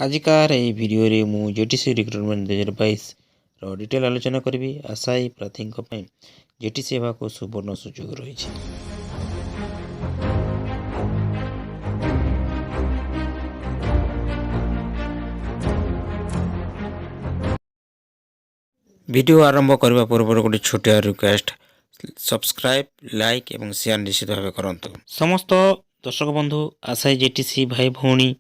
आजिकार ये वीडियो रे मु जेटीसी रिक्रुटमेंट 2022 रो डिटेल आलोचना करी। आशायी प्रार्थी जेटीसी सेवा को सुवर्ण सुजोग रही। वीडियो आरंभ करने पूर्व गोटे छोटिया रिक्वेस्ट, सब्सक्राइब लाइक एवं शेयर निश्चित भाव करंतु। समस्त दर्शक बंधु आशायी जेटीसी भाई भौणी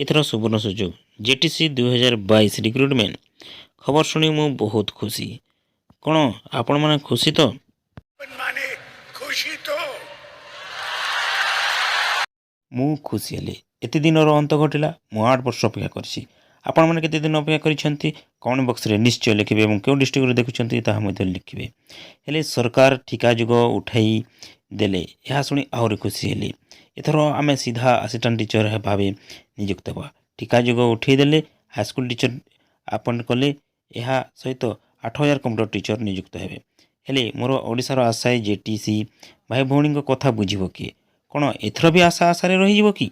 एथर सुवर्ण सुजोग जेटीसी 2022 रिक्रुटमेंट खबर शुणी मु बहुत खुशी। कौन आपण माने खुशी तो मु खुशी हेली। एत दिन अंत घटला। मु 8 वर्ष अपेक्षा करछि। आपण माने केते दिन अपेक्षा करिसेंती कमेंट बॉक्स रे निश्चय लिखिबे एवं केउ डिस्ट्रिक्ट रे देखुचंती ताहा मध्ये लिखिबे। हेले सरकार ठिका जुग उठाई देले यह शुणी आहुरी खुशी हेली। एथर आमे सीधा असिस्टेंट टीचर भावे नियुक्त हेबा। ठिका जुग उठाई देले हाईस्कूल टीचर अपॉइंट कले यह सहित 8000 कंप्यूटर टीचर नियुक्त हेबे। हेले मोर ओडिसा रो आशायी जेटीसी भाई भौणी को कथा बुझिबो कि कोन एथर भी आशा आशारे रहि जिवो कि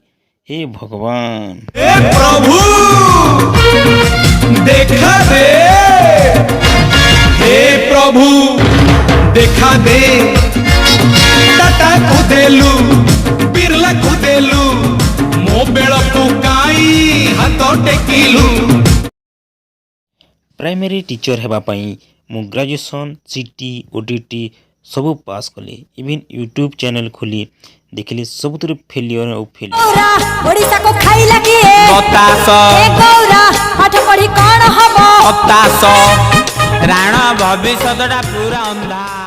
हे भगवान हे प्रभु देखा दे, हे प्रभु देखा दे। टाटा को देलु बिरला को देलु मो बेल को काई हाथ टेकिलु। प्राइमरी टीचर हेबा पई मु ग्रेजुएशन सीटी ओडीटी सबू पास कले। इवन यूट्यूब चैनल खोली देखली सबुतिर फेलियर और फेलियर। ओडिसा को खाइला किए बतास ए गौरा पाठ पढ़ी कोन हबो बतास राणा भविष्यतटा पूरा अंधार।